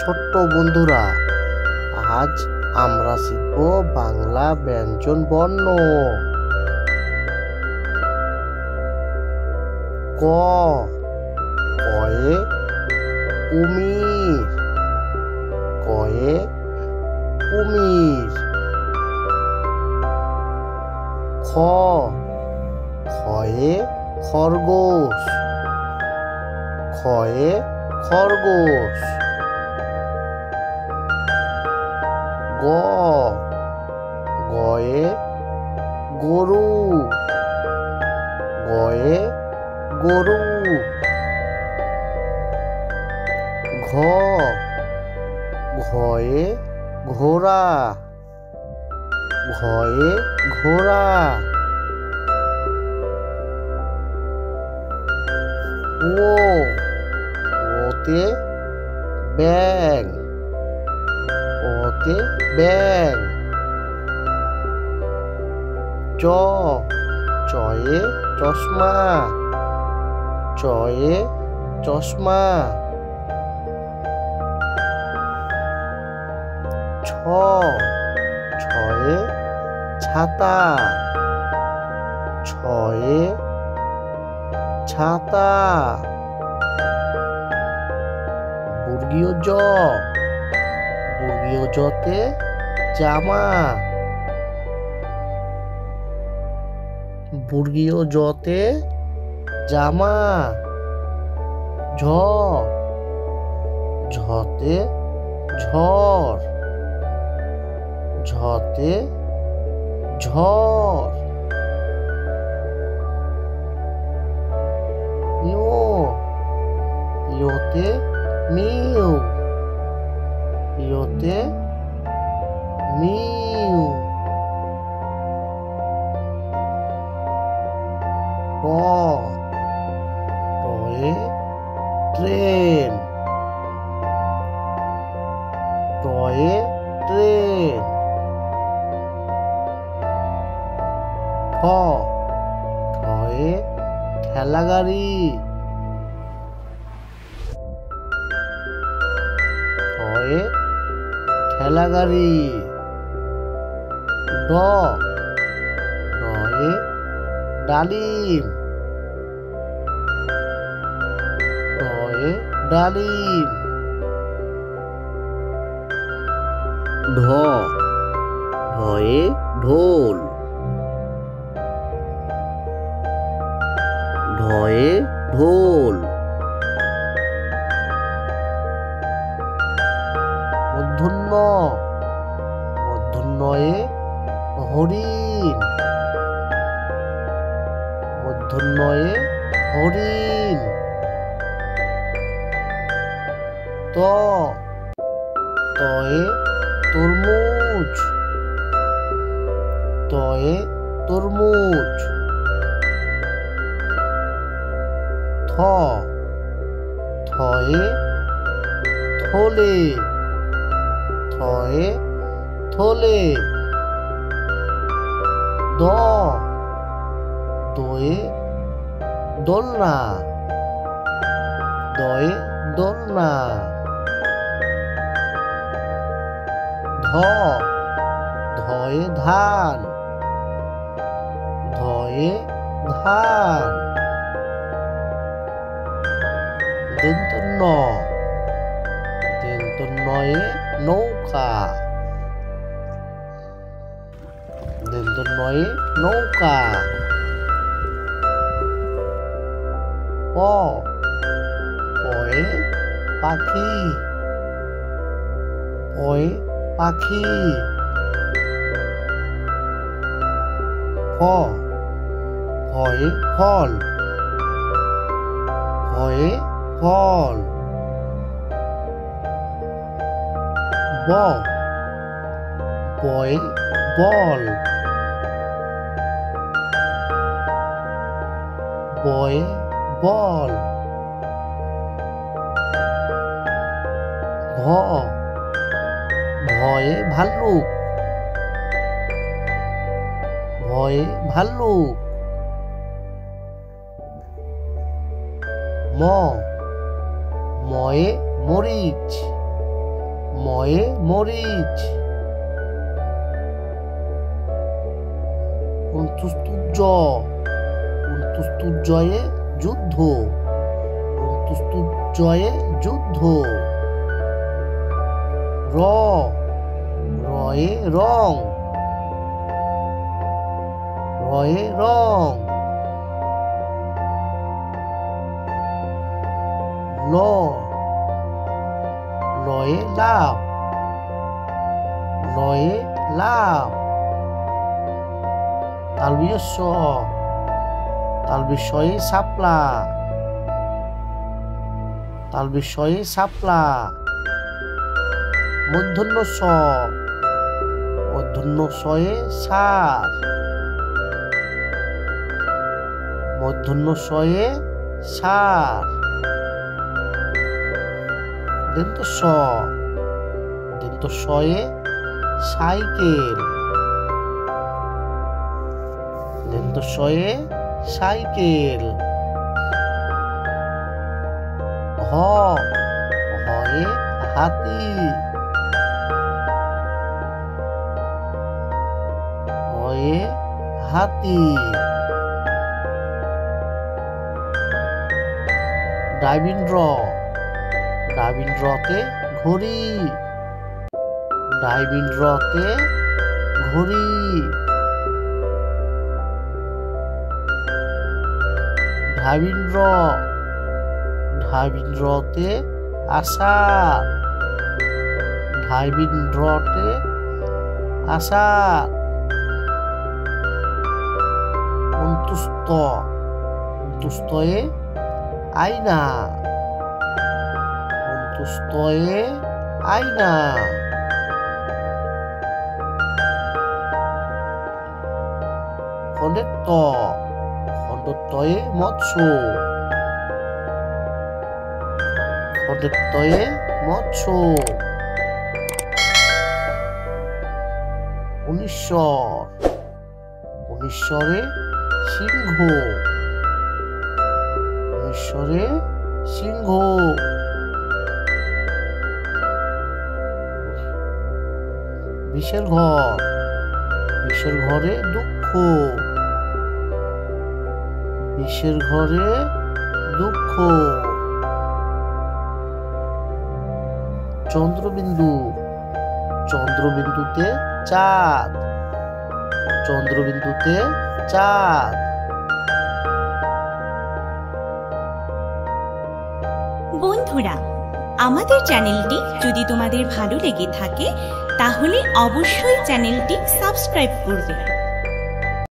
ছোট্ট বন্ধুরা, আজ আমরা শিখব বাংলা ব্যঞ্জন বর্ণ। ক, কয়ে কুমির, কয়ে কুমির। খ, খয়ে খরগোশ, খয়ে খরগোশ। গ, গয়ে গরু, গয়ে গরু। ঘ, ঘয়ে ঘোড়া, ঘয়ে ঘোড়া। ও, ওতে ব্যাঙ, ওতে ব্যাঙ। চ, চয়ে চশমা, চয়ে চশমা। ছ, ছয়ে ছাতা, ছয়ে ছাতা। বর্গীয় জ, বর্গীয় জতে জামা, বর্গীয় জতে জামা। ঝ, ঝতে ঝড়, ঝতে ঝড়। ইয়ো, ইয়োতে মিউ, ইয়োতে মিউ। ট, টয়ে ট্রেন, টয়ে ট্রেন। ঠ, ঠয়ে ঠেলা গাড়ি, ঠয়ে ঠেলা গাড়ি। ড, ডয়ে ডালিম, ডয়ে ডালিম। ঢ, ঢয়ে ঢোল, ঢয়ে ঢোল। মূর্ধন্য, মূর্ধন্যয়ে হরিণ, মূর্ধন্যয়ে হরিণ। ত, তয়ে তরমুজ, তয়ে তরমুজ। থ, থয়ে থলে, থয়ে থলে। দ, দয়ে দোলনা, দয়ে দোলনা। ধ, ধয়ে ধান, ধয়ে ধান। দন্তন্য, দন্তন্যয়ে নৌকা, দন্তন্যয়ে নৌকা। প, পয়ে পাখি, পয়ে পাখি। ফ, ফয়ে ফল, ফয়ে ফল। ব, বয়ে বল, বয়ে বল। ভ, ভয়ে ভাল্লুক, ভয়ে ভাল্লুক। ম, ময়ে মরিচ, ময়ে মরিচ অন্তুষ্টুজয়ে যুদ্ধ অন্তুষ্টুজয়ে যুদ্ধ রয়ে রং রয়ে রং লয়ে লাভ লয়ে লাভ তালবিষয়ে শাপলা তালবিষয়ে শাপলা মূর্ধন্য মূর্ধন্যয়ে সার মূর্ধন্যয়ে সার দন্তস্বয়ে সাইকেল দন্তস্বয়ে সাইকেল হয়ে হাতি হয়ে হাতি ডাইভিনড্রতে ঘড়ি ডাইভিনড্রতে ঘড়ি ঢাইভিনড্রতে আষাঢ় ঢাইভিনড্রতে আষাঢ় অন্তুষ্টয়ে আয়না অন্তুষ্টয়ে আয়না খণ্ডত্বয়ে মৎস্য খণ্ডত্বয়ে মৎস্য উনিশ্বরে সিংহ উনিশ্বরে সিংহ বিষের ঘরে দুঃখ বিষের ঘরে দুঃখ চন্দ্রবিন্দুতে চাঁদ চন্দ্রবিন্দুতে চাঁদ বন্ধুরা, আমাদের চ্যানেলটি যদি তোমাদের ভালো লেগে থাকে তাহলে অবশ্যই চ্যানেলটি সাবস্ক্রাইব করবে।